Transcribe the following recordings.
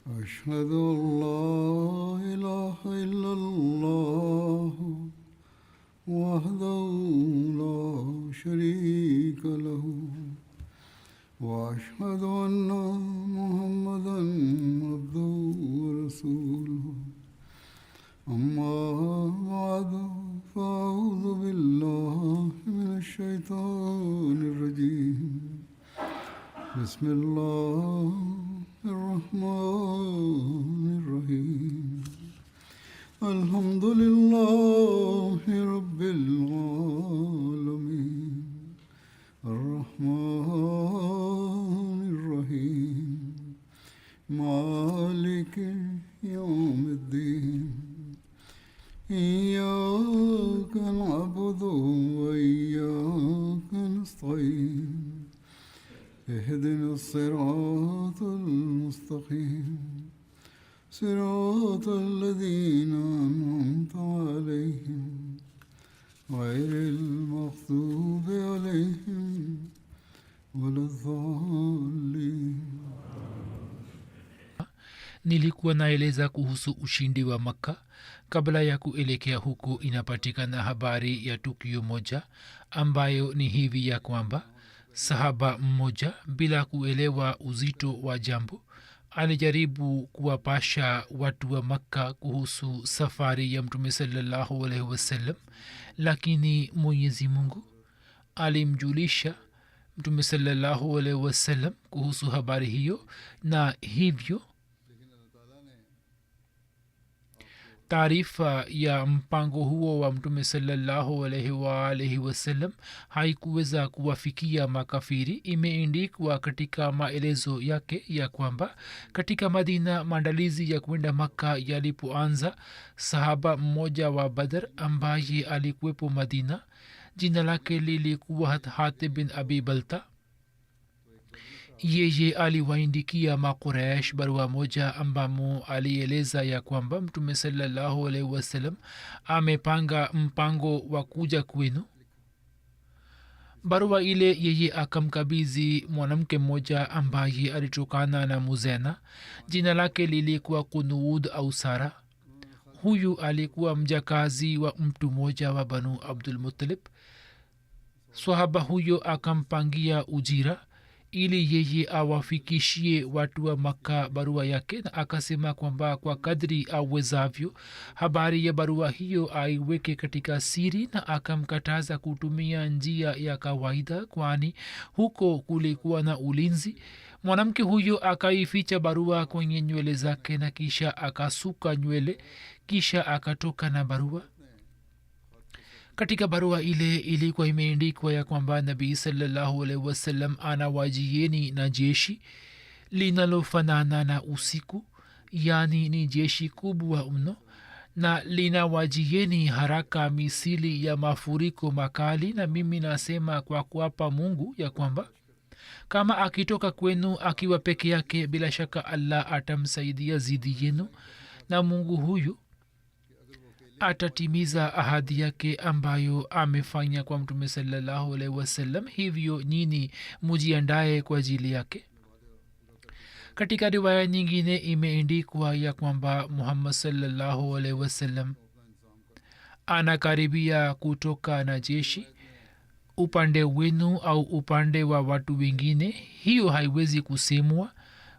أشهد أن لا إله إلا الله وحده لا شريك له وأشهد أن محمدا عبده ورسوله أما بعد فأعوذ بالله من الشيطان الرجيم بسم الله الرحمن الرحيم الحمد لله رب العالمين الرحمن الرحيم مالك يوم الدين إياك نعبد وإياك نستعين اهدنا الصراط المستقيم صراط الذين أنعمت عليهم غير المغضوب عليهم ولا الضالين. Nilikuwa naeleza kuhusu ushindi wa Makka. Kabla ya kuelekea huko, inapatikana habari ya tukio moja ambayo ni hivi ya kwamba sahaba mmoja bila kuelewa uzito wa jambo alijaribu kuwapasha watu wa Makka kuhusu safari ya Mtume sallallahu alaihi wasallam, lakini Mwenyezi Mungu alimjulisha Mtume sallallahu alaihi wasallam kuhusu habari hiyo, na hivyo taarifa ya mpango huo wa Mtume sallallahu alaihi wasallam haikuweza kuwafikia makafiri. Imeandikwa katika maelezo yake ya kwamba katika Madina maandalizi ya kwenda Makka yalipoanza, sahaba mmoja wa Badr ambaye alikuwepo Madina, jina lake lilikuwa Hatib bin Abi Balta. Yeye aliwaindikia Makuraish barua moja ambamo alieleza ya kwamba Mtume sallallahu alaihi wasallam amepanga mpango wa kuja kwenu. Barua ile yeye akamkabidhi mwanamke mmoja ambaye alitokana na Muzena, jina lake lilikuwa Kunud au Sara. Huyu alikuwa mjakazi wa mtu mmoja wa Banu Abdul Muttalib. Swahaba huyo akampangia ujira ili yeye awafikishie watu wa Makka barua yake, na akasema kwamba kwa kadri awezavyo habari ya barua hiyo aiweke katika siri, na akamkataza kutumia njia ya kawaida kwani huko kulikuwa na ulinzi. Mwanamke huyo akaificha barua kwenye nywele zake na kisha akasuka nywele, kisha akatoka na barua. Katika barua ile ilikuwa imeandikwa ya kwamba Nabii sallallahu alaihi wasallam anawajieni na jeshi linalofanana na usiku, yani ni jeshi kubwa mno, na linawajieni haraka misili ya mafuriko makali. Na mimi nasema kwa kuapa Mungu ya kwamba kama akitoka kwenu akiwa peke yake, bila shaka Allah atamsaidia zidi yenu, na Mungu huyu atatimiza ahadi yake ambayo amefanya kwa Mtume sallallahu alaihi wasallam. Hivyo nyinyi mujiandae kwa ajili yake. Katika riwaya nyingine imeandikwa ya kwamba Muhammad sallallahu alaihi wasallam anakaribia kutoka na jeshi upande wenu au upande wa watu wengine. Hiyo haiwezi kusemwa.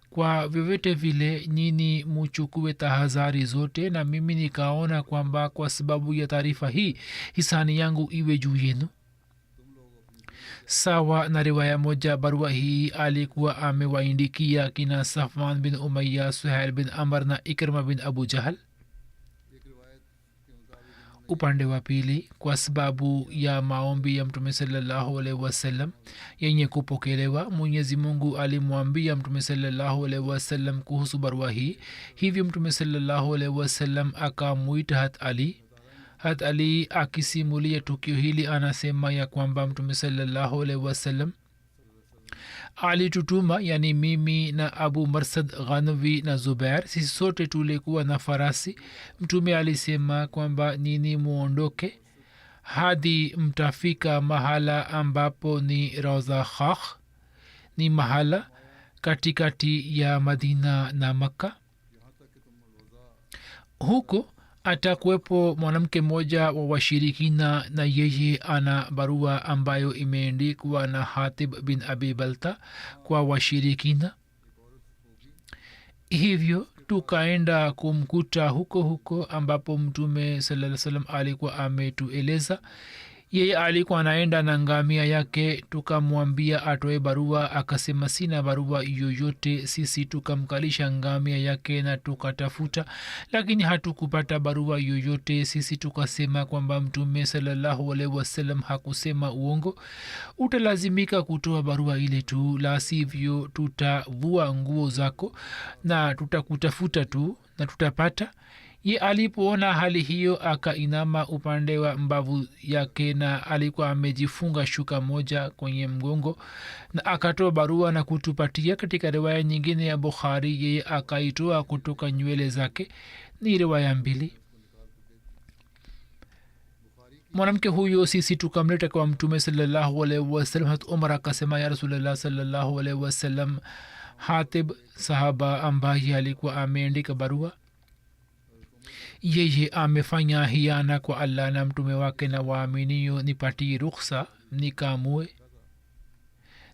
Kwa vyovyote vile nyini muchukue tahadhari zote, na mimi nikaona kwamba kwa sababu ya taarifa hii hisani yangu iwe juu yenu. Sawa na riwaya moja, barua hii alikuwa amewaindikia kina Safwan bin Umayya, Suhail bin Amr na Ikrima bin Abu Jahal. Upande wa pili, kwa sababu ya maombi ya Mtume sallallahu alaihi wasallam yenye kupokelewa, Mwenyezi Mungu alimwambia Mtume sallallahu alaihi wasallam kuhusu barua hii. Hivyo Mtume sallallahu alaihi wasallam akamuita Hat Ali akisimulia tukio hili anasema ya kwamba Mtume sallallahu alaihi wasallam alitutuma, yani mimi na Abu Marsad Ghanvi na Zubair, sisi sote tulikuwa na farasi. Mtume alisema kwamba nini muondoke hadi mtafika mahala ambapo ni Rawza Khakh, ni mahala katikati ya Madina na Makka. huko atakuwepo mwanamke mmoja wa washirikina na yeye ana barua ambayo imeendikwa na hatib bin abi balta kwa washirikina. hivyo tukaenda kumkuta huko huko ambapo mtume sallallahu alaihi wasallam alikuwa ametueleza. yeye alikuwa anaenda na ngamia yake. tukamwambia atoe barua, akasema sina barua yoyote. sisi tukamkalisha ngamia yake na tukatafuta, lakini hatukupata barua yoyote. sisi tukasema kwamba mtume sallallahu alaihi wasallam hakusema uongo, utalazimika kutoa barua ile tu, la sivyo tutavua nguo zako na tutakutafuta tu na tutapata. ye alipoona hali hiyo akainama upande wa mbavu yake na alikuwa amejifunga shuka moja kwenye mgongo na akatoa barua na kutupatia. katika riwaya nyingine ya bukhari yeye akaitoa kutoka nywele zake. ni riwaya mbili. mwanamke huyo sisi tukamleta kwa mtume sallallahu alaihi wasallam. hat umar akasema, ya rasulullah sallallahu alaihi wasallam, hatib sahaba ambaye alikuwa ameandika barua, yeye amefanya hiana kwa allah na mtume wake na waaminio, nipatie rukhsa nikamue.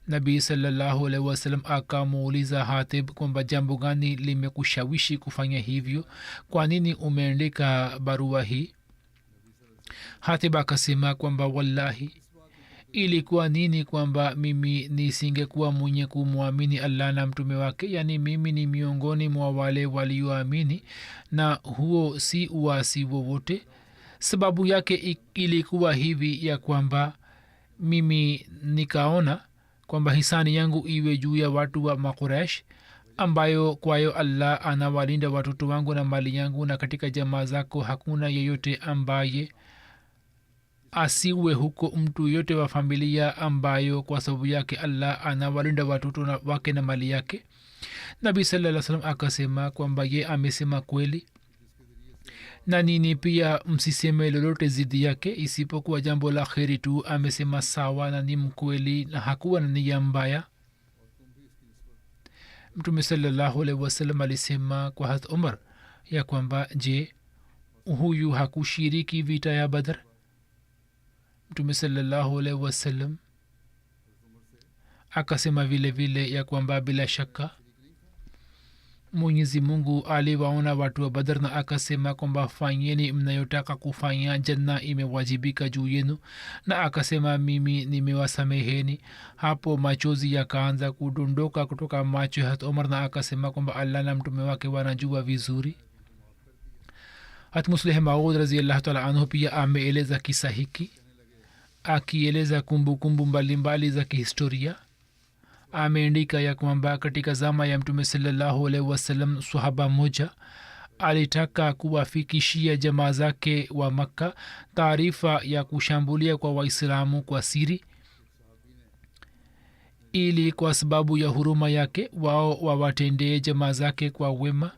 nabii sallallahu alaihi wasallam akamuuliza hatib kwamba jambo gani limekushawishi kufanya hivyo, kwa nini umeandika barua hii? hatib akasema kwamba wallahi ilikuwa nini kwamba mimi nisingekuwa mwenye kumwamini allah na mtume wake, yaani mimi ni miongoni mwa wale walioamini na huo si uasi wowote. sababu yake ilikuwa hivi ya kwamba mimi nikaona kwamba hisani yangu iwe juu ya watu wa makuresh ambayo kwayo allah anawalinda watoto wangu na mali yangu, na katika jamaa zako hakuna yeyote ambaye asiwe huko mtu yote wa familia ambayo kwa sababu yake allah anawalinda watoto wake na mali yake. nabii sallallahu alaihi wasallam akasema kwamba ye amesema kweli, na nini pia msiseme lolote zidi yake isipokuwa jambo la kheri tu. amesema sawa na ni mkweli na hakuwa na nia mbaya. mtume sallallahu alaihi wasallam alisema kwa hat umar ya kwamba je, huyu hakushiriki vita ya badr? mtume sallallahu alaihi wasallam akasema vile vile ya kwamba bila shaka mwenyezi mungu aliwaona watu wa badr na akasema kwamba fanyeni mnayotaka kufanya, janna imewajibika juu yenu, na akasema mimi nimewasameheni. hapo machozi yakaanza kudondoka kutoka macho ya umar na akasema kwamba allah na mtume wake wanajua vizuri. hat musleh maud raziallahu taala anhu pia ameeleza kisa hiki akieleza kumbukumbu mbalimbali za kihistoria. ameandika ya kwamba katika zama ya mtume sallallahu alaihi wasallam sahaba moja alitaka kuwafikishia jamaa zake wa makka taarifa ya kushambulia kwa waislamu kwa siri, ili kwa sababu ya huruma yake wao wawatendee jamaa zake kwa wema.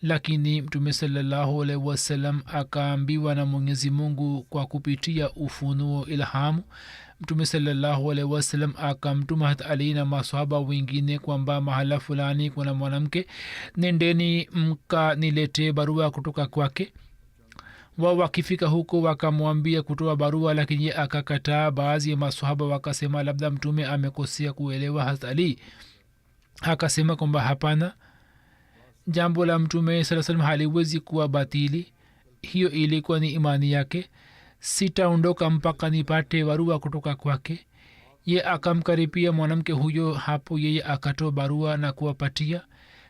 lakini mtume sallallahu alaihi wasallam akaambiwa na mwenyezi mungu kwa kupitia ufunuo ilhamu. mtume sallallahu alaihi wasallam akamtuma hat ali na masahaba wengine kwamba mahala fulani kuna mwanamke, nendeni mkaniletee barua kutoka kwake. wao wakifika huko wakamwambia kutoa barua, lakini ye akakataa. baadhi ya masahaba wakasema labda mtume amekosea kuelewa. hat ali akasema kwamba hapana, jambo la mtume saa salam haliwezi kuwa batili. hiyo ilikuwa ni imani yake. sitaondoka mpaka nipate barua kutoka kwake. ye akamkaripia mwanamke huyo. hapo yeye akatoa barua na kuwapatia.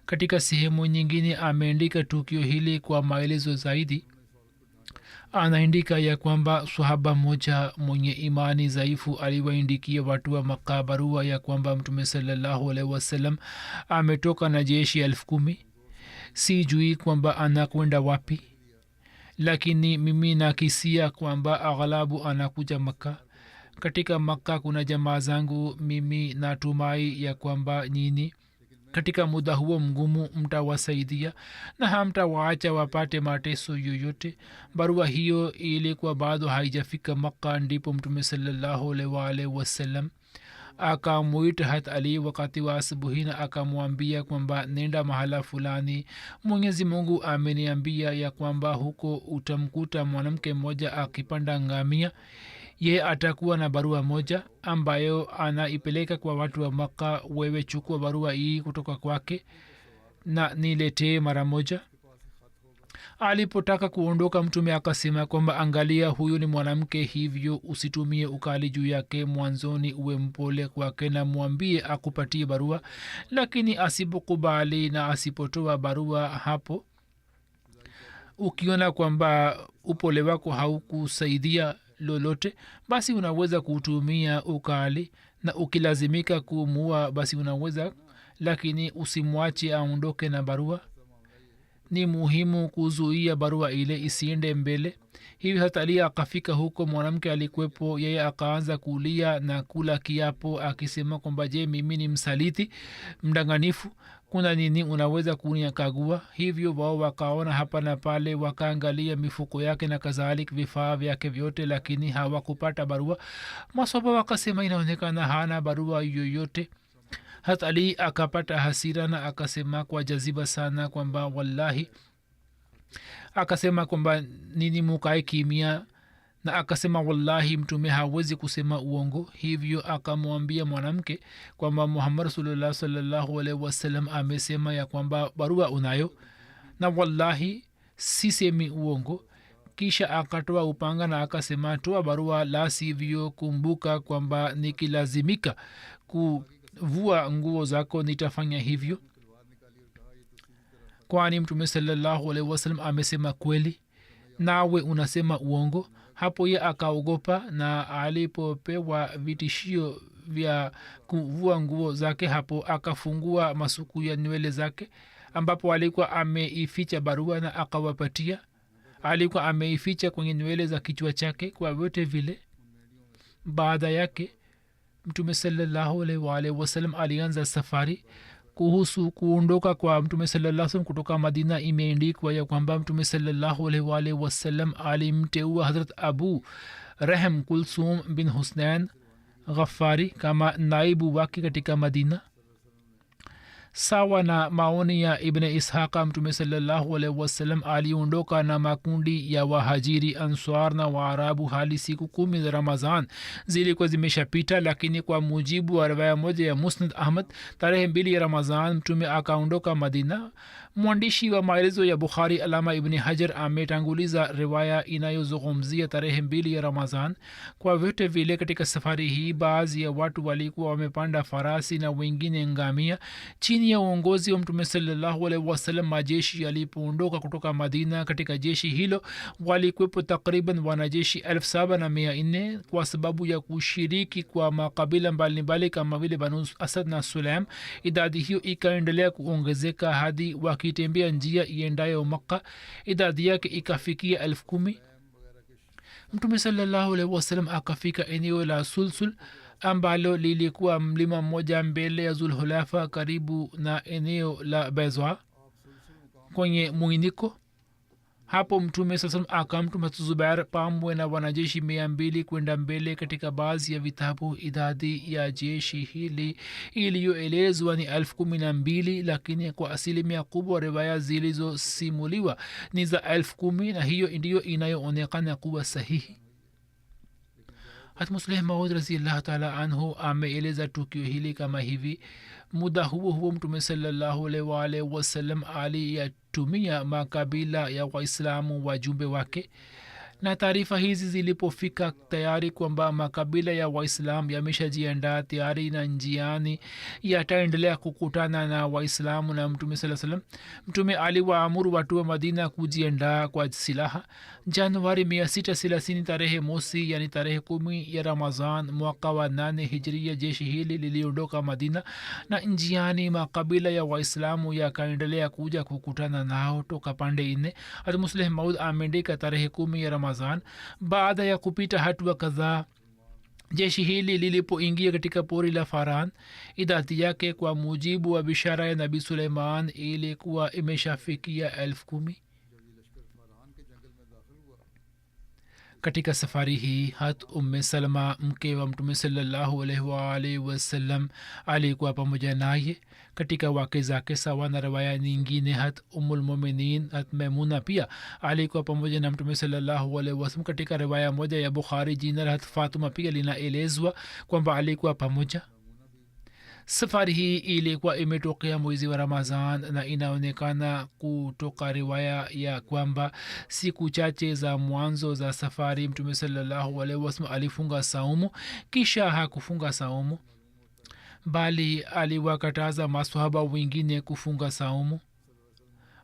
katika sehemu nyingine ameandika tukio hili kwa maelezo zaidi. anaandika ya kwamba sahaba moja mwenye imani dhaifu aliwaindikia watu wa Makka barua ya kwamba mtume sallallahu alaihi wasallam ametoka na jeshi 10,000. sijui kwamba anakwenda wapi, lakini mimi nakisia kwamba aghalabu anakuja Makka. katika Makka kuna jamaa zangu, mimi natumai ya kwamba nyini katika muda huo mgumu mtawasaidia na hamtawaacha wapate mateso yoyote. barua hiyo ilikuwa bado haijafika Makka, ndipo mtume sallallahu alaihi wasallam akamwita hat ali wakati wa asubuhi na akamwambia kwamba nenda mahala fulani, mwenyezi mungu ameniambia ya kwamba huko utamkuta mwanamke mmoja akipanda ngamia. Ye atakuwa na barua moja ambayo anaipeleka kwa watu wa Makka. Wewe chukua barua hii kutoka kwake na niletee mara moja. Alipotaka kuondoka, mtume akasema kwamba angalia, huyu ni mwanamke, hivyo usitumie ukali juu yake. mwanzoni uwe mpole kwake na mwambie akupatie barua, lakini asipokubali na asipotoa barua, hapo ukiona kwamba upole wako haukusaidia lolote, basi unaweza kutumia ukali, na ukilazimika kumua basi unaweza, lakini usimwache aondoke na barua. ni muhimu kuzuia barua ile isiende mbele. hivi hata ali akafika huko, mwanamke alikuwepo. yeye akaanza kulia na kula kiapo akisema kwamba je, mimi ni msaliti mdanganifu? kuna nini? unaweza kuniakagua? hivyo wao wakaona hapa na pale, wakaangalia mifuko yake na kadhalik vifaa vyake vyote, lakini hawakupata barua. masoba wakasema inaonekana hana barua yoyote. hata ali akapata hasira na akasema kwa jaziba sana kwamba wallahi, akasema kwamba nini mukae kimia, na akasema wallahi mtume hawezi kusema uongo. hivyo akamwambia mwanamke kwamba Muhammad rasulullah sallallahu alaihi wasallam amesema ya kwamba barua unayo, na wallahi sisemi uongo. kisha akatoa upanga na akasema toa barua, la sivyo kumbuka kwamba nikilazimika kuvua nguo zako nitafanya hivyo, kwani mtume sallallahu alaihi wasallam amesema kweli, nawe unasema uongo. hapo ye akaogopa, na alipopewa vitishio vya kuvua nguo zake, hapo akafungua masuku ya nywele zake ambapo alikuwa ameificha barua na akawapatia. alikuwa ameificha kwenye nywele za kichwa chake. kwa vyote vile baada yake mtume sallallahu alaihi wasallam alianza safari. kuhusu kuondoka kwa mtume sallallahu alaihi wasallam kutoka Madina, imeandikwa ya kwamba mtume sallallahu alaihi wasallam alimteua Hazrat Abu Rahm Kulsum bin Husnain Ghaffari kama naibu wake katika Madina. sawa na maoni ya Ibn Ishaqa, mtume sallallahu alaihi wasallam aliondoka na makundi ya wahajiri, answar na waarabu hali siku 10 za Ramadhan zilikuwa zimeshapita. lakini kwa mujibu wa riwaya moja ya Musnad Ahmad, tarehe 2 ya Ramadhan mtume akaondoka Madina. mwandishi wa maelezo ya Bukhari Alama Ibn Hajar ametanguliza riwaya inayozungumzia tarehe 2 ya Ramadhan. kwa vyote vile katika safari hii baadhi ya watu walikuwa wamepanda farasi na wengine ngamia. chini ya uongozi wa mtume sallallahu alaihi wasallam, majeshi yalipoondoka kutoka Madina, katika jeshi hilo walikuwepo takriban wanajeshi 7,400 kwa sababu ya kushiriki kwa makabila mbalimbali kama vile Banu Asad na Sulaim. idadi hiyo ikaendelea kuongezeka hadi wakitembea njia iendayo Makka idadi yake ikafikia 10,000. mtume sallallahu alaihi wasallam akafika eneo la Sulsul ambalo lilikuwa mlima mmoja mbele ya Zulhulafa karibu na eneo la Bezwa kwenye muiniko. hapo mtume sasa akamtuma Zubair pamoja na wanajeshi 200 kwenda mbele. katika baadhi ya vitabu idadi ya jeshi hili iliyoelezwa ni 12,000, lakini kwa asilimia kubwa riwaya zilizosimuliwa ni za 10,000, na hiyo ndiyo inayoonekana kuwa sahihi. Musleh Maud radhiyallahu ta'ala anhu ameeleza tukio hili kama hivi: muda huo mtume sallallahu alaihi wasallam aliyatumia makabila ya Waislamu wajumbe wake, na taarifa hizi zilipofika tayari kwamba makabila ya Waislamu yameshajiandaa tayari na njiani yataendelea kukutana na Waislamu na mtume sallallahu alaihi wasallam, mtume aliwaamuru watu wa Madina kujiandaa kwa silaha. Januari 630 tarehe mosi, yani tarehe 10 ya Ramadhan mwaka wa 8 hijria, jeshi hili liliondoka Madina na njiani makabila ya Waislamu yakaendelea kuja kukutana nao toka pande nne. Musleh Maud ameandika tarehe 10 ya Ramadhan, baada ya kupita hatua kadhaa, jeshi hili lilipoingia katika pori la Faran, idadi yake kwa mujibu wa bishara ya Nabii Suleiman ilikuwa imeshafikia 10,000. katika safari hii hat umme salma mke wa mtume sallallahu alaihi wa alihi wasallam alikuwa pamoja naye katika wake zake sawa na riwaya nyingine hat umulmuminin hat maimuna pia alikuwa pamoja na mtume sallallahu alaihi wasallam katika riwaya moja ya bukhari jina la hat fatuma pia linaelezwa kwamba alikuwa pamoja safari hii ilikuwa imetokea mwezi wa ramazan na inaonekana kutoka riwaya ya kwamba siku chache za mwanzo za safari mtume sallallahu alaihi wasallam alifunga saumu kisha hakufunga saumu bali aliwakataza maswahaba wengine kufunga saumu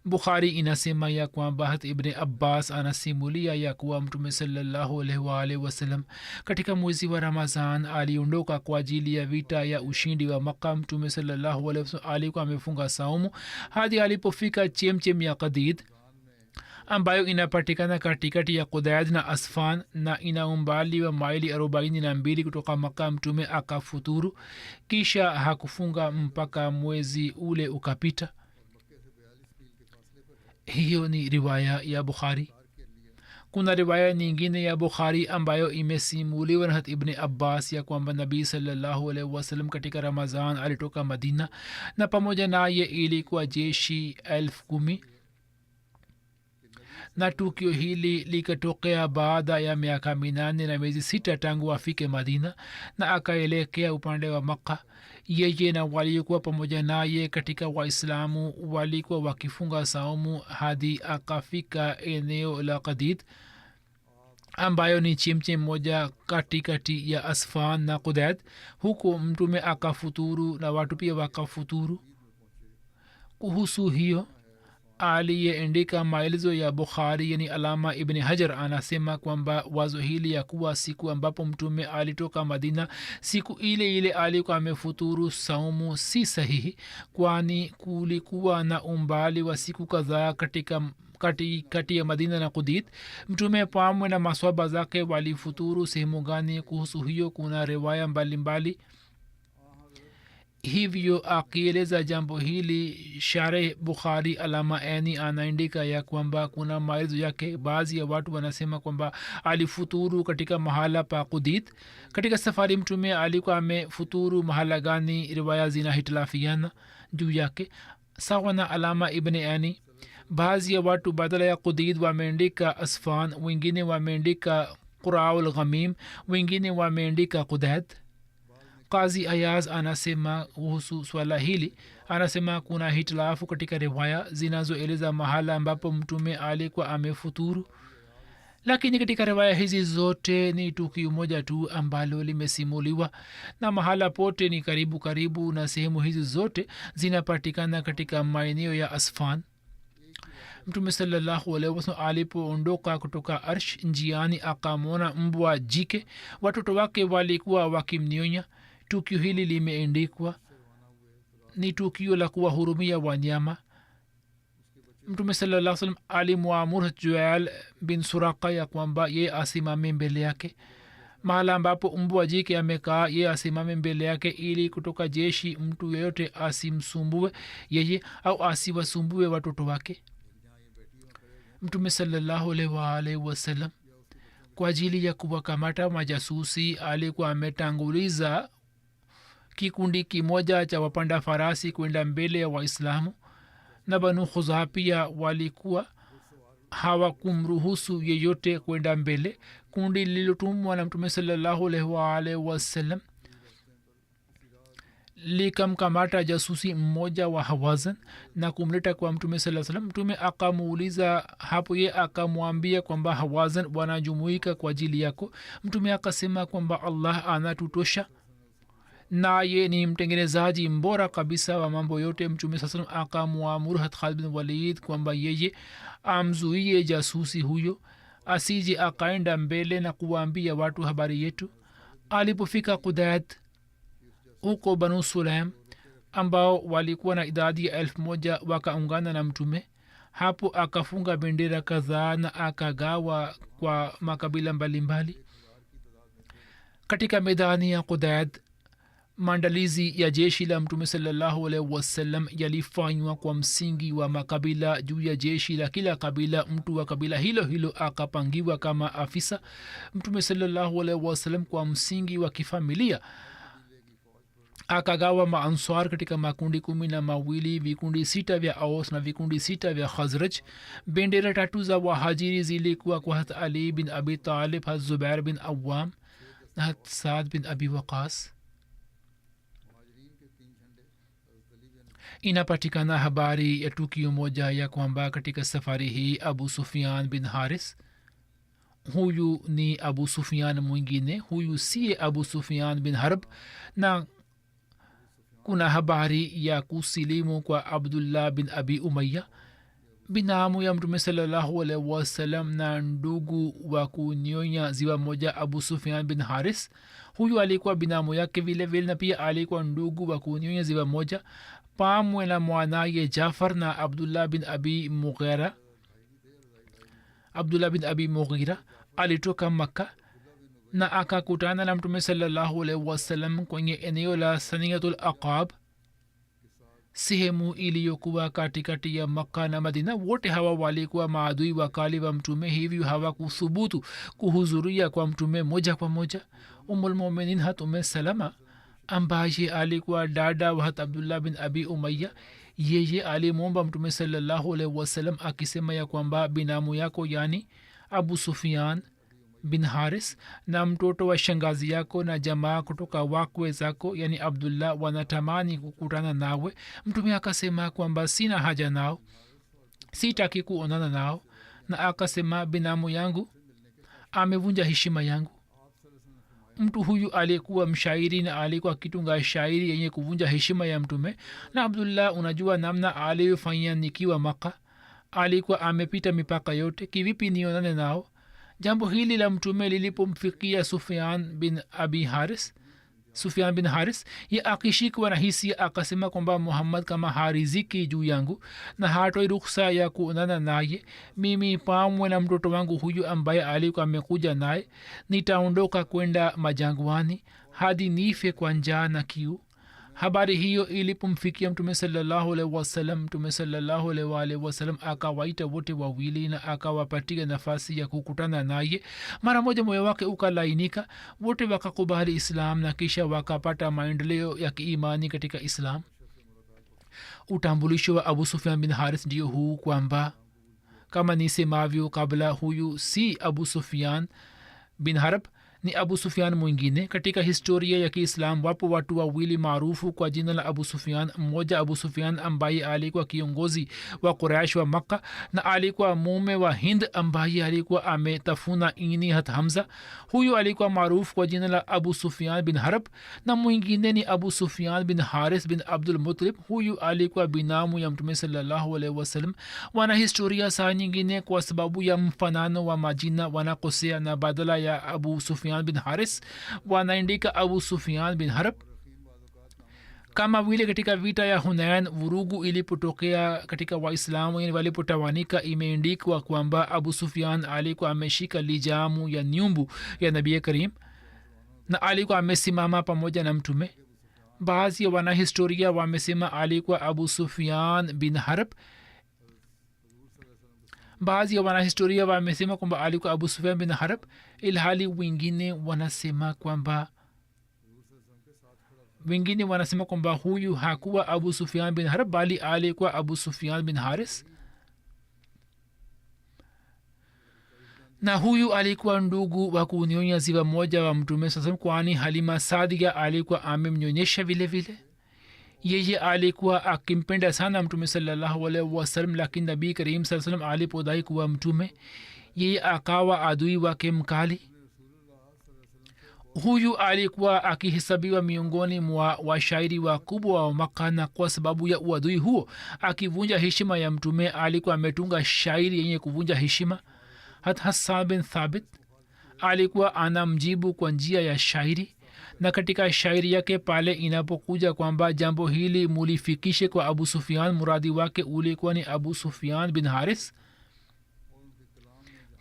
bukhari inasema ya kwamba hat ibn abbas anasimulia ya kuwa mtume sallallahu alaihi wasallam katika mwezi wa ramazan aliondoka kwa ajili ya vita ya ushindi wa makka mtume sallallahu alaihi wasallam alikuwa amefunga saumu hadi alipofika chemchem ya qadid ambayo inapatikana katikati ya Qudayd na Asfan na ina umbali wa maili 42 kutoka Makka. Mtume akafuturu kisha hakufunga mpaka mwezi ule ukapita. Hiyo ni riwaya ya Bukhari. Kuna riwaya nyingine ya Bukhari ambayo imesimuliwa na Ibn Abbas ya kwamba Nabii sallallahu alaihi wasallam katika Ramadhan alitoka Madina na pamoja naye ilikuwa jeshi 10,000 na tukio hili likatokea baada ya miaka 8 na miezi 6 tangu afike Madina na akaelekea upande wa Makka. Yeye na walikuwa pamoja naye katika Waislamu walikuwa wakifunga saumu hadi akafika eneo la Qadid ambayo ni chemchem moja katikati ya Asfan na Qudayd. Huko Mtume akafuturu na watu pia wakafuturu. Kuhusu hiyo aliyeandika maelezo ya Bukhari yani Alama Ibn Hajar anasema kwamba wazo hili ya kuwa siku ambapo Mtume alitoka Madina siku ile ile alikuwa amefuturu saumu si sahihi, kwani kulikuwa na umbali wa siku kadhaa kati ya Madina na Qudit. Mtume pamoja na maswahaba zake walifuturu sehemu gani? Kuhusu hiyo kuna riwaya mbalimbali. Hivyo akieleza jambo hili Shareh Bukhari Alama Aini anaandika ya kwamba kuna maelezo yake. Baadhi ya watu wanasema kwamba alifuturu katika mahala pa Qudit. Katika safari Mtume alikuwa amefuturu mahala gani? Riwaya zinahitilafiana juu yake. Sawa na Alama Ibn Aini, baadhi ya watu badala ya Qudit wameandika Asfan, wengine wameandika Quraul Ghamim, wengine wameandika Qudayd. Qazi Ayaz anasema kuhusu swala hili, anasema kuna hitilafu katika riwaya zinazoeleza mahala ambapo Mtume alikuwa amefuturu, lakini katika riwaya hizi zote ni tukio moja tu ambalo limesimuliwa na mahala pote ni karibu na sehemu hizi zote zinapatikana katika maeneo ya Asfan. Mtume sallallahu alaihi wasallam alipoondoka kutoka Arsh, njiani akamwona mbwa jike, watoto wake walikuwa wakimnyonya. Tukio hili limeandikwa, ni tukio la kuwahurumia wanyama. Mtume sallallahu alaihi wasallam alimwamuru Jual bin Suraka ya kwamba ye asimame mbele yake. Mahala ambapo mbwa jike amekaa ye asimame mbele yake, ili kutoka jeshi mtu yeyote asimsumbue yeye au asiwasumbue watoto wake. Mtume sallallahu alaihi wasallam kwa ajili ya kuwakamata majasusi alikuwa ametanguliza kikundi kimoja cha wapanda farasi kwenda mbele ya Waislamu, na Banu Khuzaa pia walikuwa hawakumruhusu yeyote kwenda mbele. Kundi lililotumwa na Mtume sallallahu alaihi wasallam likamkamata jasusi mmoja wa Hawazin na kumleta kwa Mtume sallallahu alaihi wasallam. Mtume akamuuliza hapo, ye akamwambia kwamba Hawazin wanajumuika kwa ajili yako. Mtume akasema kwamba Allah anatutosha, naye ni mtengenezaji mbora kabisa wa mambo yote. Mtume sallallahu alaihi wasallam akamwamuru Khalid bin Walid kwamba yeye amzuie jasusi huyo asije akaenda mbele na kuwaambia watu habari yetu. Alipofika Qudayd huko, Banu Sulaim ambao walikuwa na idadi ya 1,000 wakaungana na Mtume. Hapo akafunga bendera kadhaa na akagawa kwa makabila mbalimbali. Katika medani ya Qudayd maandalizi ya jeshi la mtume salallahu alaihi wasallam yalifanywa kwa msingi wa makabila juu ya jeshi la kila kabila. Mtu wa kabila hilo hilo akapangiwa kama afisa. mtume salallahu alaihi wasallam kwa msingi wa kifamilia akagawa maanswar katika makundi 12, vikundi 6 vya Aus na vikundi 6 vya Khazraj. bendera 3 za wahajiri zilikuwa kwa Hazrat Ali bin Abi Talib, Hazrat Zubair bin Awam na Hazrat Saad bin Abi Waqas. inapatikana habari ya tukio moja ya kwamba katika safari hii Abu Sufyan bin Haris, huyu ni Abu Sufyan mwingine, huyu siye Abu Sufyan bin Harb, na kuna habari ya kusilimu kwa Abdullah bin Abi Umayya, binamu ya mtume sallallahu alaihi wasallam na ndugu wa kunyonya ziwa moja Abu Sufyan bin Haris. huyu alikuwa binamu yake vile vile na pia alikuwa ndugu wa kunyonya ziwa moja pamwe na mwanaye Jafar na Abdullah bin Abi Mughira. Abdullah bin Abi Mughira alitoka Makka na akakutana na mtume sallallahu alaihi wasallam kwenye eneo la Saniyatul Aqab, sehemu iliyokuwa katikati ya Makka na Madina. wote hawa walikuwa maadui wakali wa mtume, hivyo hawakuthubutu kuhudhuria kwa mtume moja kwa moja. Ummul Mu'minin Hat Umm Salama ambaye alikuwa dada wa Hat Abdullah bin Abi Umayya, yeye alimwomba mtume sallallahu alaihi wasallam akisema ya kwamba binamu yako yani Abu Sufyan bin Haris na mtoto wa shangazi yako na jamaa kutoka wakwe zako yani Abdullah wanatamani kukutana nawe. mtume akasema kwamba sina haja nao, sitaki kuonana nao, na akasema binamu yangu amevunja heshima yangu. mtu huyu alikuwa mshairi na alikuwa kitunga shairi yenye kuvunja heshima ya mtume. na Abdullah, unajua namna aliyofanya nikiwa Maka, alikuwa amepita mipaka yote, kivipi nionane nao? jambo hili la mtume lilipomfikia Sufyan bin Haris, ye akishikwa na hisia akasema kwamba Muhammad kama hariziki juu yangu na hatoi ruhusa ya kuonana naye, mimi pamwe na mtoto wangu huyu ambaye alikuwa amekuja naye nitaondoka kwenda majangwani hadi nife kwa njaa na kiu. habari hiyo ilipomfikia mtume sallallahu alaihi wasallam, mtume sallallahu alaihi wasallam akawaita wote wawili na akawapatia nafasi ya kukutana naye. mara moja moyo wake ukalainika, wote wakakubali Islam na kisha wakapata maendeleo ya kiimani katika Islam. utambulisho wa Abu Sufyan bin Haris ndio huu kwamba kama nisemavyo kabla, huyu si Abu Sufyan bin Harb, ni Abu Sufyan mwingine. katika historia ya Kiislam wapo watu wawili maarufu kwa jina la Abu Sufyan. mmoja Abu Sufyan ambaye alikuwa kiongozi wa Quraysh wa Makka na alikuwa mume wa Hind ambaye alikuwa ametafuna ini Hat Hamza. huyu alikuwa maarufu kwa jina la Abu Sufyan bin Harb. na mwingine ni Abu Sufyan bin Haris bin Abdul Muttalib. huyu alikuwa binamu ya mtume sallallahu alaihi wasallam. wana historia saa nyingine kwa sababu ya mfanano wa majina wanakosea, na badala ya Abu Sufyan bin Haris wanaandika Abu Sufyan bin Harb. kama vile katika vita ya Hunain vurugu ilipotokea katika Waislamu, yani walipotawanika, imeandikwa kwamba Abu Sufyan alikuwa ameshika lijamu ya nyumbu ya Nabii Karim na alikuwa amesimama pamoja na mtume. baadhi ya wanahistoria wamesema alikuwa Abu Sufyan bin Harb. baadhi ya wanahistoria wamesema kwamba alikuwa Abu Sufyan bin Harb, ilhali wengine wanasema kwamba huyu hakuwa Abu Sufyan bin Harb bali alikuwa Abu Sufyan bin Haris. na huyu alikuwa ndugu wa kunyonya ziwa moja wa mtume sasa, kwani Halima Sadia alikuwa amemnyonyesha vile vile. yeye alikuwa akimpenda sana mtume sallallahu alaihi wasallam, lakini Nabii Karim sallallahu alaihi wasallam alipodai kuwa mtume, yeye akawa adui wake mkali. huyu alikuwa akihesabiwa miongoni mwa washairi wakubwa wa Makka, na kwa sababu ya uadui huo akivunja heshima ya mtume alikuwa ametunga shairi yenye kuvunja heshima. Hassan bin Thabit alikuwa anamjibu kwa njia ya shairi, na katika shairi yake pale inapokuja kwamba jambo hili mulifikishe kwa Abu Sufyan, muradi wake ulikuwa ni Abu Sufyan bin Haris.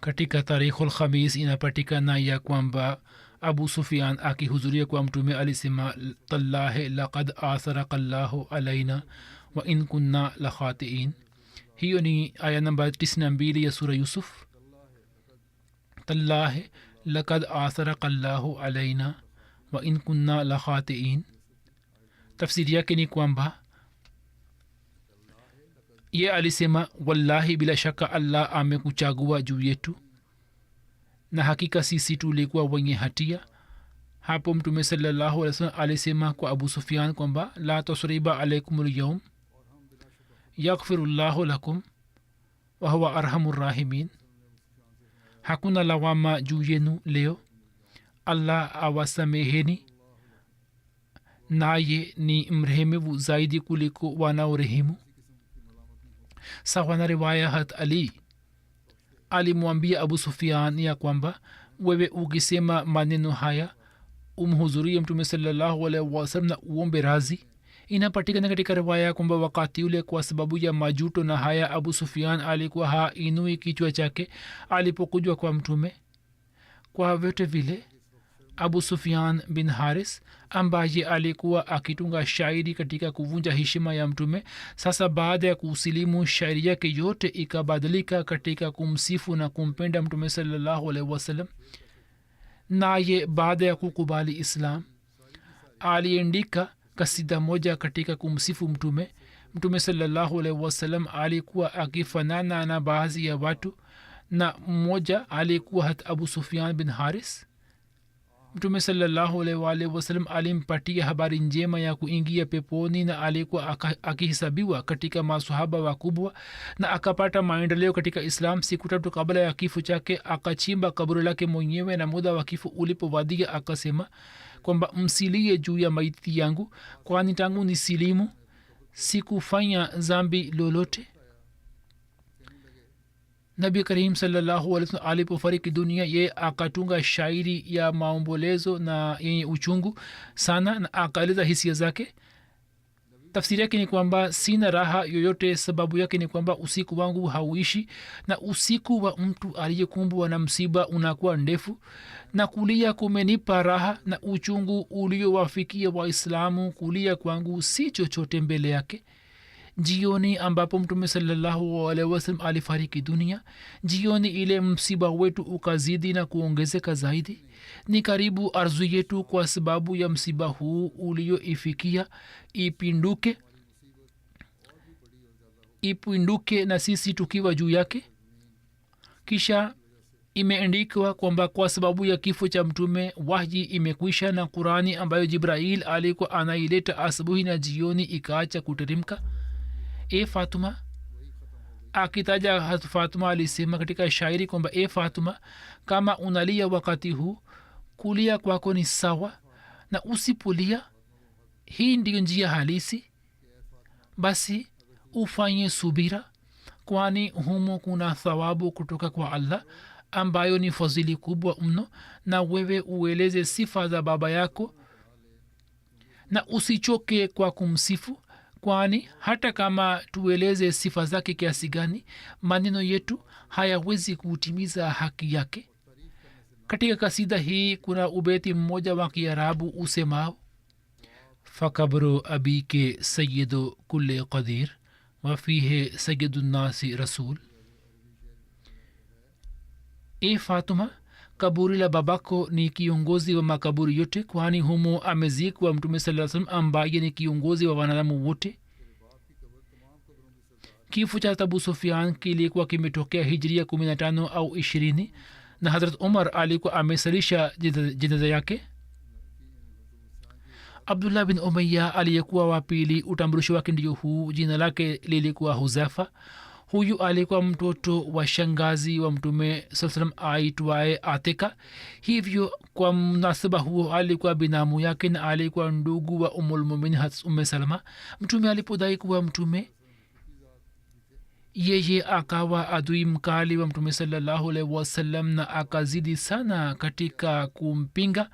katika Tarikhul Khamis inapatikana ya kwamba abu sufian akihudhuria kwa mtume alisema tallahi laqad atharaka llahu alaina wa in kunna la khatiin. hiyo ni aya namba 92 ya sura yusuf. tallahi laqad atharaka llahu alaina wa in kunna la khatiin. tafsiri yake ni kwamba ye alisema wallahi bila shaka allah amekuchagua juu yetu na hakika sisi tulikuwa wenye hatia. hapo mtume sallallahu alaihi wasallam alisema kwa abu sufyan kwamba la tasriba alaikum lyawm yaghfiru llahu lakum wa huwa arhamur rahimin, hakuna lawama juu yenu leo, allah awasameheni naye ni mrehemevu zaidi kuliko wanaorehemu. sawa na riwaya hat ali alimwambia abu sufian ya kwamba wewe ukisema maneno haya umhudhurie mtume sallallahu alaihi wasallam na uombe razi. inapatikana katika riwaya kwamba wakati ule kwa sababu ya majuto na haya abu sufian alikuwa hainui kichwa chake alipokujwa kwa mtume. kwa vyote vile abu sufian bin haris ambaye alikuwa akitunga shairi katika kuvunja heshima ya mtume, sasa baada ya kusilimu shairi yake yote ikabadilika katika kumsifu na kumpenda mtume sallallahu alaihi wasallam. naye baada ya kukubali islam aliandika kasida moja katika kumsifu mtume. mtume sallallahu alaihi wasallam alikuwa akifanana na baadhi ya watu, na mmoja alikuwa hat abu sufian bin haris. mtume sallallahu alaihi wasallam alimpatia habari njema ya kuingia peponi, na alikuwa akihesabiwa katika masahaba wakubwa na akapata maendeleo katika islam. siku 3 kabla ya kifo chake akachimba kaburi lake mwenyewe, na muda wa kifo ulipowadia akasema kwamba msilie juu ya maiti yangu, kwani tangu ni silimu sikufanya zambi lolote. nabi karim sallallahu alaihi wasallam alipofariki dunia ye akatunga shairi ya maombolezo na yenye uchungu sana, na akaeleza hisia zake. tafsiri yake ni kwamba sina raha yoyote, sababu yake ni kwamba usiku wangu hauishi, na usiku wa mtu aliyekumbwa na msiba unakuwa ndefu, na kulia kumenipa raha, na uchungu uliowafikia waislamu kulia kwangu si chochote mbele yake. jioni ambapo mtume sallallahu alaihi wasallam alifariki dunia, jioni ile msiba wetu ukazidi na kuongezeka zaidi. ni karibu ardhi yetu kwa sababu ya msiba huu ulioifikia ipinduke na sisi tukiwa juu yake. kisha imeandikwa kwamba kwa sababu ya kifo cha mtume wahyi imekwisha, na Qurani ambayo Jibrail alikuwa anaileta asubuhi na jioni ikaacha kuteremka. Fatuma akitaja Fatuma alisema katika shairi kwamba Fatuma, kama unalia wakati huu, kulia kwako ni sawa na usipolia. hii ndiyo njia halisi, basi ufanye subira, kwani humo kuna thawabu kutoka kwa Allah ambayo ni fadhili kubwa mno. na wewe ueleze sifa za baba yako na usichoke kwa kumsifu, kwani hata kama tueleze sifa zake kiasi gani, maneno yetu hayawezi kutimiza haki yake. katika kasida hii kuna ubeti mmoja wa Kiarabu usemao fakabru abike sayyidu kulli qadir wa fihi sayyidu nasi rasul. Fatuma, kaburi la babako ni kiongozi wa makaburi yote, kwani humo amezikwa mtume sallallahu alaihi wasallam ambaye ni kiongozi wa wanadamu wote. kifo cha abu sufian kilikuwa kimetokea hijria 15 au 20, na Hazrat Umar alikuwa amesalisha jinaza yake. Abdullah bin Umayya aliyekuwa wa pili, utambulisho wake ndio huu, jina lake lilikuwa Huzafa. huyu alikuwa mtoto wa shangazi wa mtume sallam aitwaye Atika. hivyo kwa mnasaba huo alikuwa binamu yake na alikuwa ndugu wa umulmumini Umm Salama. mtume alipodai kuwa mtume, yeye akawa adui mkali wa mtume sallallahu alaihi wasallam na akazidi sana katika kumpinga.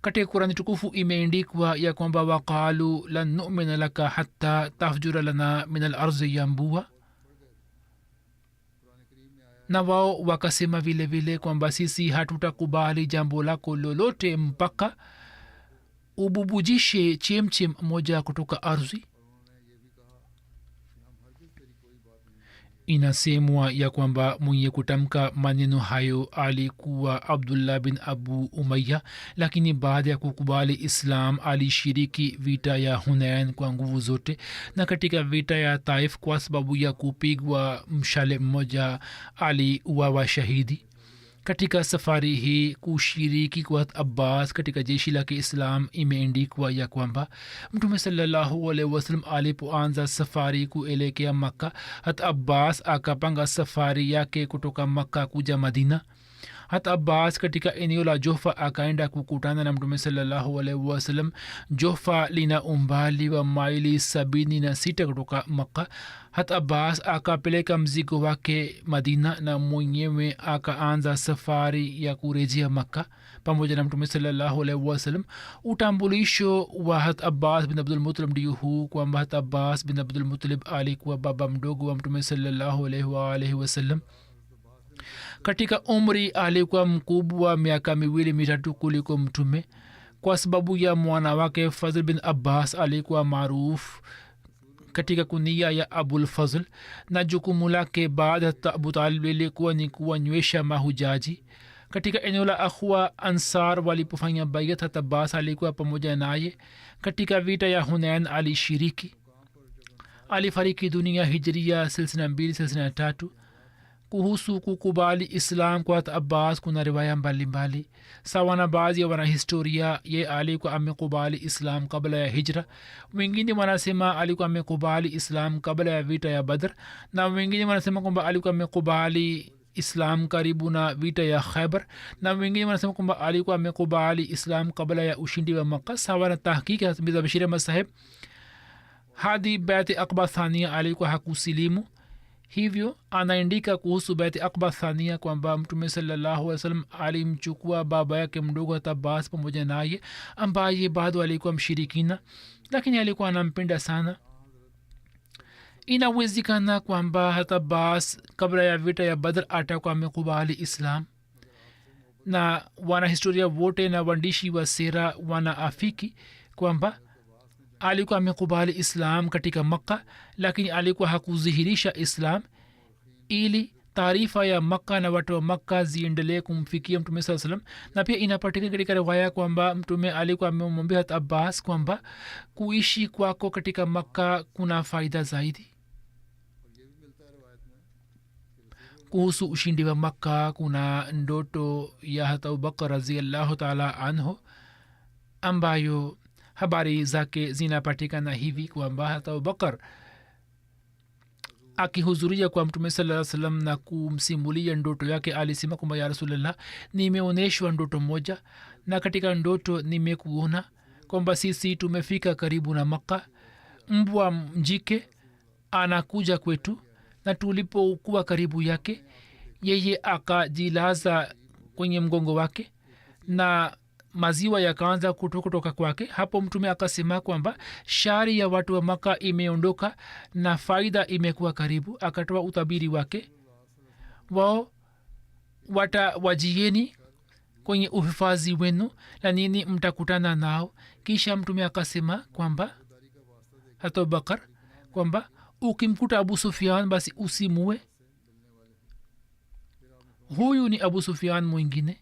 katika Qurani tukufu imeandikwa ya kwamba waqalu lan nu'mina laka hatta tafjura lana min al-arzi yambua. na wao wakasema vile vile kwamba sisi hatutakubali jambo lako lolote mpaka ububujishe chemchem moja kutoka ardhi. Inasemwa ya kwamba mwenye kutamka maneno hayo alikuwa abdullah bin abu umaya, lakini baada ya kukubali islam alishiriki vita ya hunain kwa nguvu zote, na katika vita ya taif kwa sababu ya kupigwa mshale mmoja aliuawa shahidi. katika safari hii kushiriki kwa abbas katika jeshi la kiislam imeendikwa ya kwamba mtume sallallahu alaihi wasallam alipoanza safari kuelekea makka, hata abbas akapanga safari yake kutoka makka kuja madina. hata abbas katika eneo la jofa akaenda kukutana na mtume sallallahu alaihi wasallam. jofa lina umbali wa maili 76 kutoka makka. hata abbas akapeleka mzigo wake madina na mwenyewe akaanza safari ya kurejea makka pamoja na mtume sallallahu alaihi wasallam. utambulisho wa hata abbas bin abdul muttalib ndio huu kwamba hata abbas bin abdul muttalib alikuwa baba mdogo wa mtume sallallahu alaihi wasallam. katika umri alikuwa mkubwa miaka 2-3 kuliko mtume. kwa sababu ya mwana wake fazl bin abbas alikuwa maarufu katika kunia ya abul fazl, na jukumu lake baada ya abu talib lilikuwa ni kuwanywesha mahujaji. katika eneo la akhwa ansar walipofanya bayat, hata abbas alikuwa pamoja naye. katika vita ya hunain alishiriki. alifariki dunia hijria 62-63. kuhusu kukubali islam kwa hata abbas kuna riwaya mbalimbali. sawa na baadhi ya wanahistoria ye alikuwa amekubali islam kabla ya hijra. wengine wanasema alikuwa amekubali islam kabla ya vita ya badr, na wengine wanasema kwamba alikuwa amekubali islam karibu na vita ya khaybar, na wengine wanasema kwamba alikuwa amekubali islam kabla ya ushindi wa makka. sawa na tahqiqi ya mirza bashir ahmad saheb, hadi bait aqba thania alikuwa hakusilimu. hivyo anaandika kuhusu bait aqba thania kwamba mtume sallallahu alaihi wasallam alimchukua baba yake mdogo hata abbas pamoja naye, ambaye bado alikuwa mshirikina, lakini alikuwa anampenda sana. inawezekana kwamba hata abbas kabla ya vita ya badr atakuwa amekubali islam, na wanahistoria wote na waandishi wa sera wanaafiki kwamba alikuwa amekubali islam katika makka, lakini alikuwa hakudhihirisha islam ili taarifa ya makka na watu wa makka ziendelee kumfikia mtume saa salam. na pia inapatikana katika riwaya kwamba mtume alikuwa amemwambia hata abbas kwamba kuishi kwako katika makka kuna faida zaidi. kuhusu ushindi wa makka kuna ndoto ya hata abubakar raziallahu taala anhu ambayo habari zake zinapatikana hivi kwamba hata abubakar akihudhuria kwa mtume sallallahu alaihi wasallam na kumsimulia ndoto yake alisema kwamba ya rasulullah, nimeonyeshwa ndoto moja, na katika ndoto nimekuona kwamba sisi tumefika karibu na makka. mbwa mjike anakuja kwetu, na tulipokuwa karibu yake yeye akajilaza kwenye mgongo wake na maziwa yakaanza kutoka kwake. hapo mtume akasema kwamba shari ya watu wa maka imeondoka na faida imekuwa karibu. akatoa utabiri wake, wao watawajieni kwenye uhifadhi wenu na nini mtakutana nao. kisha mtume akasema kwamba hata abubakar kwamba ukimkuta abu sufian basi usimue. huyu ni abu sufian mwingine.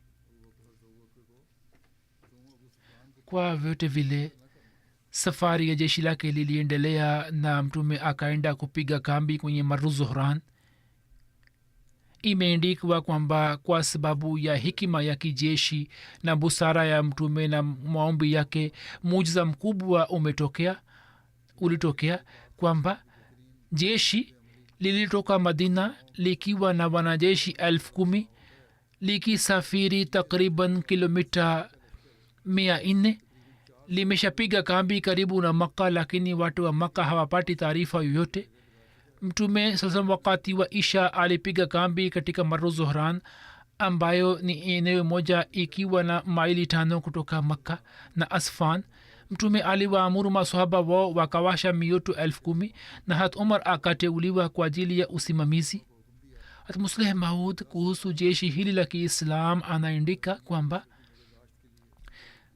kwa vyote vile safari ya jeshi lake liliendelea na mtume akaenda kupiga kambi kwenye maru zuhran. imeendikwa kwamba kwa sababu ya hikima ya kijeshi na busara ya mtume na maombi yake, muujiza mkubwa ulitokea kwamba jeshi lilitoka madina likiwa na wanajeshi 10,000 likisafiri takriban kilomita 400. limeshapiga kambi karibu na makka, lakini watu wa makka hawapati taarifa yoyote. mtume sasa wakati wa isha alipiga kambi katika maru zuhran ambayo ni eneo moja ikiwa na maili 5 kutoka makka na asfan. mtume aliwaamuru masahaba wao wakawasha mioto 10,000 na hat umar akateuliwa kwa ajili ya usimamizi. musleh maud kuhusu jeshi hili la kiislam anaandika kwamba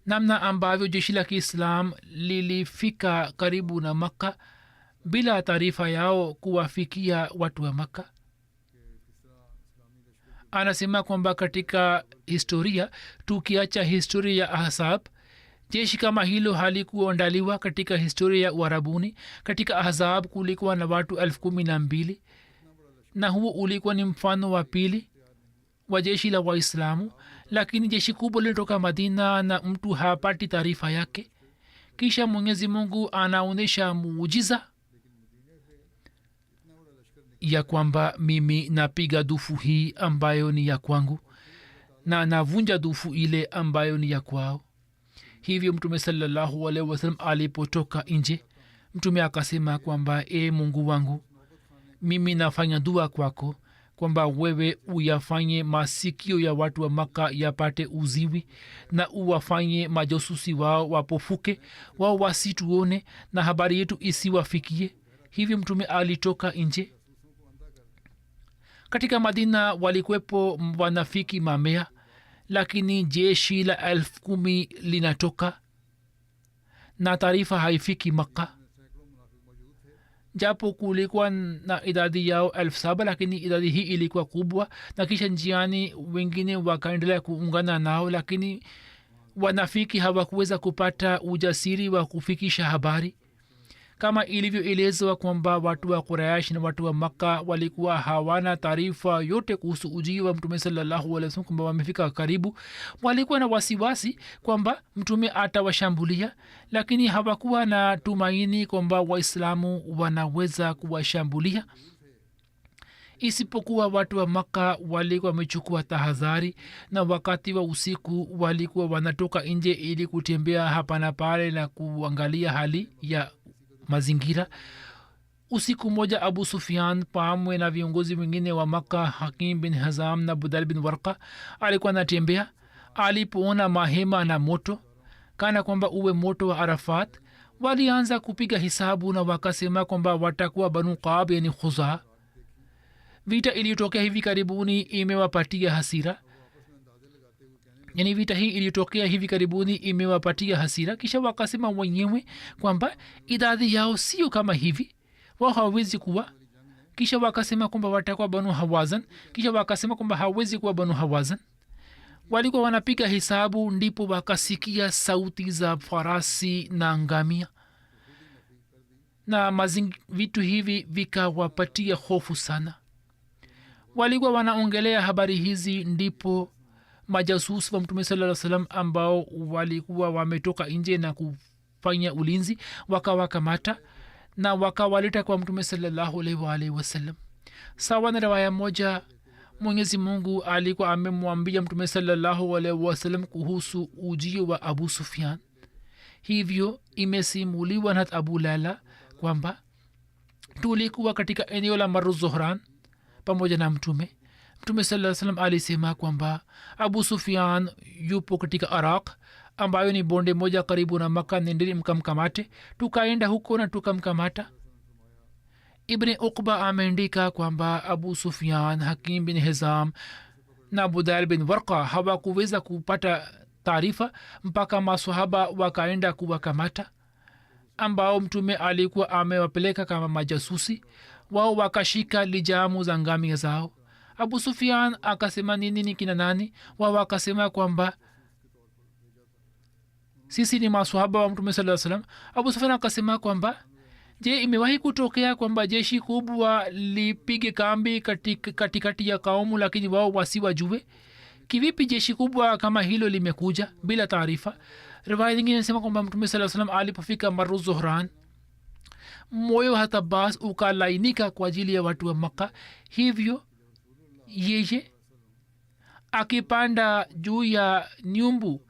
namna ambavyo jeshi la kiislam lilifika karibu na makka bila taarifa yao kuwafikia watu wa makka. Anasema kwamba katika historia, tukiacha historia ya ahzab, jeshi kama hilo halikuandaliwa katika historia ya uarabuni. Katika ahzab kulikuwa na watu 12,000 na huo ulikuwa ni mfano wa pili wa jeshi la waislamu, lakini jeshi kubwa linatoka madina na mtu hapati taarifa yake. Kisha mwenyezi mungu anaonyesha muujiza ya kwamba mimi napiga dufu hii ambayo ni ya kwangu na navunja dufu ile ambayo ni ya kwao. Hivyo mtume sallallahu alaihi wasallam alipotoka nje, mtume akasema kwamba mungu wangu, mimi nafanya dua kwako kwamba wewe uyafanye masikio ya watu wa maka yapate uziwi na uwafanye majasusi wao wapofuke, wao wasituone na habari yetu isiwafikie. Hivyo mtume alitoka nje. Katika madina walikuwepo wanafiki mamea, lakini jeshi la 10,000 linatoka na taarifa haifiki makka. japo kulikuwa na idadi yao 7,000 lakini idadi hii ilikuwa kubwa, na kisha njiani wengine wakaendelea kuungana nao, lakini wanafiki hawakuweza kupata ujasiri wa kufikisha habari. Kama ilivyoelezwa kwamba watu wa Quraysh na watu wa Makka walikuwa hawana taarifa yote kuhusu ujio wa Mtume sallallahu alaihi wasallam, kwamba wamefika karibu. Walikuwa na wasiwasi kwamba Mtume atawashambulia, lakini hawakuwa na tumaini kwamba Waislamu wanaweza kuwashambulia. Isipokuwa watu wa Makka walikuwa wamechukua tahadhari, na wakati wa usiku walikuwa wanatoka nje ili kutembea hapa na pale na kuangalia hali ya mazingira. Usiku moja Abu Sufyan pamoja na viongozi wengine wa Makka, Hakim bin Hizam na Budal bin Warqa, alikuwa anatembea. Alipoona mahema na moto kana kwamba uwe moto wa Arafat, walianza kupiga hisabu na wakasema kwamba watakuwa Banu Qab, yani Khuzaa. Vita iliyotokea hivi karibuni imewapatia hasira, yani vita hii ilitokea hivi karibuni imewapatia hasira. Kisha wakasema wenyewe kwamba idadi yao sio kama hivi, wao hawezi kuwa. Kisha wakasema kwamba watakuwa Banu Hawazan. Kisha wakasema kwamba hawezi kuwa Banu Hawazan. Walikuwa wanapiga hisabu, ndipo wakasikia sauti za farasi na ngamia, na vitu hivi vikawapatia hofu sana. Walikuwa wanaongelea habari hizi, ndipo majasusi wa Mtume sallallahu alaihi wasallam ambao walikuwa wametoka nje na kufanya ulinzi wakawakamata na wakawaleta kwa Mtume sallallahu alaihi wasallam. Sawa na riwaya moja, Mwenyezi Mungu alikuwa amemwambia Mtume sallallahu alaihi wasallam kuhusu ujio wa Abu Sufyan. Hivyo imesimuliwa na Abu Lala kwamba tulikuwa katika eneo la Maru Zuhran pamoja na Mtume sallallahu alaihi wasallam alisema kwamba Abu Sufyan yupo katika Iraq, ambayo ni bonde moja karibu na Makka, nendeni mkamkamate. Tukaenda huko na tukamkamata. Ibn Uqba ameandika kwamba Abu Sufyan, Hakim bin Hizam na Budal bin Warqa hawakuweza kupata taarifa mpaka maswahaba wakaenda kuwakamata, ambao Mtume alikuwa amewapeleka kama majasusi. Wao wakashika lijamu za ngamia zao. Abu Sufyan akasema, nini ni kina nani? Wao wakasema kwamba sisi ni maswahaba wa Mtume sallallahu alaihi wasallam. Abu Sufyan akasema kwamba, je, imewahi kutokea kwamba jeshi kubwa lipige kambi katikati ya kaumu lakini wao wasiwajue? Kivipi jeshi kubwa kama hilo limekuja bila taarifa? Riwaya nyingine inasema kwamba Mtume sallallahu alaihi wasallam alipofika Maru Zuhran, moyo hata bas ukalainika kwa ajili ya watu wa Makka. Hivyo yeye akipanda juu ya nyumbu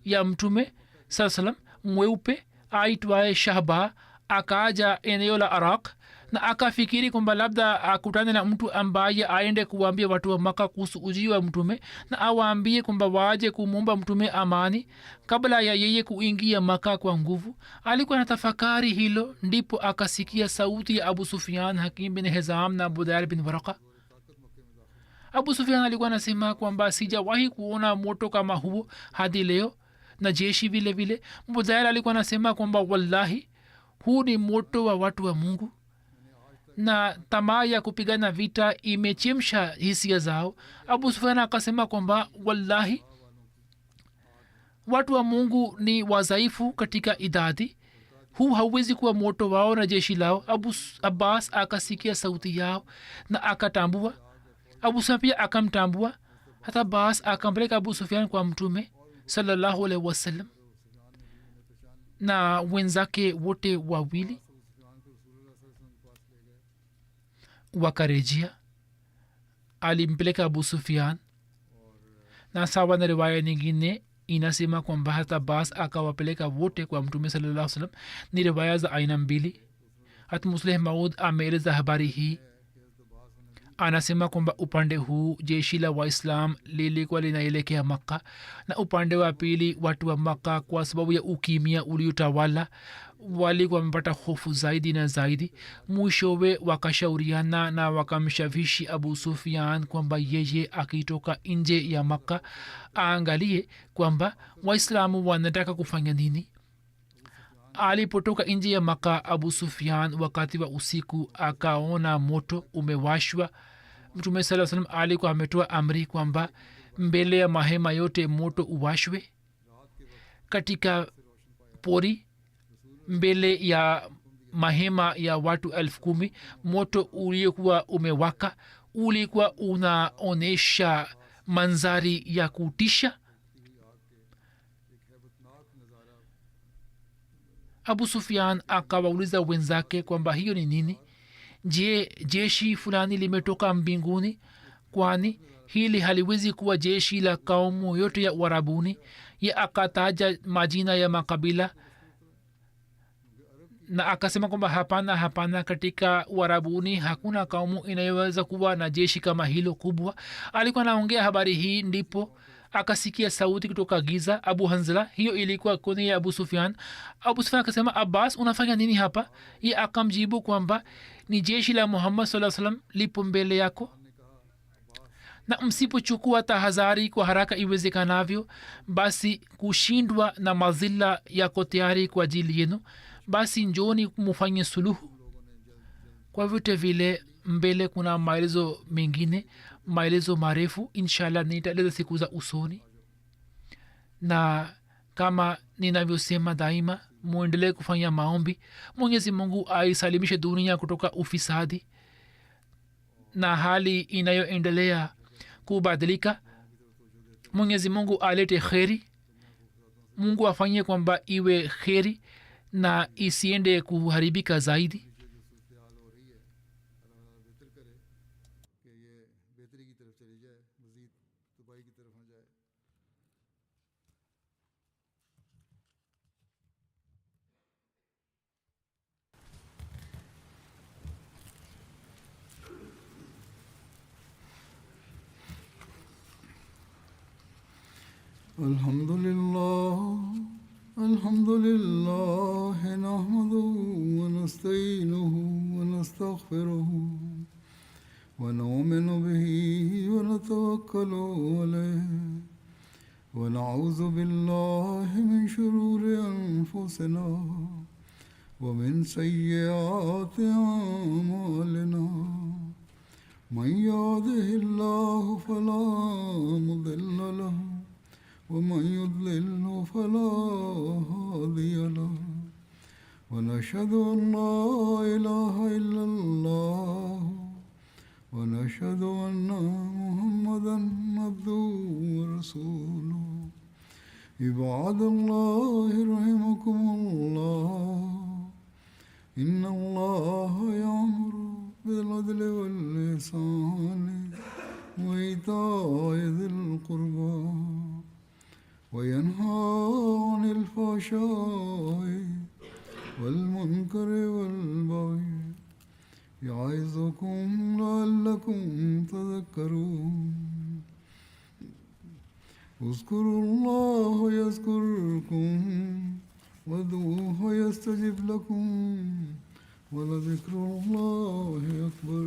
ya Mtume sallallahu alaihi wasallam mweupe aitwaye Shahba, akaja eneo la Iraq na akafikiri kwamba labda akutane na mtu ambaye aende kuwaambia watu wa Makka kuhusu ujio wa Mtume na awaambie kwamba waje kumwomba Mtume amani kabla ya yeye kuingia Makka kwa nguvu. Alikuwa na tafakari hilo, ndipo akasikia sauti ya Abu Sufyan, Hakim bin Hizam na Budayr bin Warqa. abu sufian alikuwa anasema kwamba sijawahi kuona moto kama huo hadi leo na jeshi vile vile. Budhail alikuwa anasema kwamba wallahi huu ni moto wa watu wa mungu na tamaa ya kupigana vita imechemsha hisia zao. abu sufian akasema kwamba wallahi watu wa mungu ni wazaifu katika idadi, huu hauwezi kuwa moto wao na jeshi lao. Abbas akasikia sauti yao na akatambua. abu sufian pia akamtambua. hata abbas akampeleka abu sufian kwa mtume sallallahu alaihi wasallam na wenzake wote wawili wakarejea. alimpeleka abu sufian na sawa na riwaya nyingine inasema kwamba hata abbas akawapeleka wote kwa mtume sallallahu alaihi wasallam. ni riwaya za aina mbili. hata musleh maud ameeleza habari hii, anasema kwamba upande huu jeshi la waislam lilikuwa linaelekea makka na upande wa pili watu wa makka kwa sababu ya ukimia uliotawala walikuwa wamepata hofu zaidi na zaidi. mwishowe wakashauriana na wakamshawishi abu sufian kwamba yeye akitoka nje ya makka aangalie kwamba waislamu wanataka kufanya nini. alipotoka nje ya makka abu sufian wakati wa usiku akaona moto umewashwa. mtume saa salam alikuwa ametoa amri kwamba mbele ya mahema yote moto uwashwe. katika pori mbele ya mahema ya watu 10,000 moto uliokuwa umewaka ulikuwa unaonyesha manzari ya kutisha. abu sufian akawauliza wenzake kwamba hiyo ni nini? je, jeshi fulani limetoka mbinguni? kwani hili haliwezi kuwa jeshi la kaumu yote ya uarabuni. ye akataja majina ya makabila na akasema kwamba hapana, katika uarabuni hakuna kaumu inayoweza kuwa na jeshi kama hilo kubwa. alikuwa anaongea habari hii ndipo akasikia sauti kutoka giza, abu hanzala. hiyo ilikuwa kuni ya abu sufian. abu sufian akasema, abbas unafanya nini hapa? ye akamjibu kwamba ni jeshi la muhammad saa salam lipo mbele yako, na msipochukua tahadhari kwa haraka iwezekanavyo basi kushindwa na mazila yako tayari kwa ajili yenu. basi njoni mufanye suluhu. kwa vyote vile mbele kuna maelezo mengine, maelezo marefu inshallah nitaeleza siku za usoni. na kama ninavyosema daima, muendelee kufanya maombi mwenyezi mungu aisalimishe dunia kutoka ufisadi na hali inayoendelea kubadilika. mwenyezi mungu alete kheri, mungu afanyie kwamba iwe kheri na isiende kuharibika zaidi. الحمد لله نحمده ونستعينه ونستغفره ونؤمن به ونتوكل عليه ونعوذ بالله من شرور أنفسنا ومن سيئات أعمالنا. من يهده الله فلا مضل له ومن يضلل فلا هادي له ونشهد أن لا إله إلا الله ونشهد أن محمدا عبده ورسوله. عباد الله رحمكم الله، إن الله يأمر بالعدل والإحسان وإيتاء ذي القربى وينهى عن الفحشاء والمنكر والبغي يعظكم لعلكم تذكرون. اذكروا الله يذكركم وادعوه يستجب لكم ولذكر الله أكبر.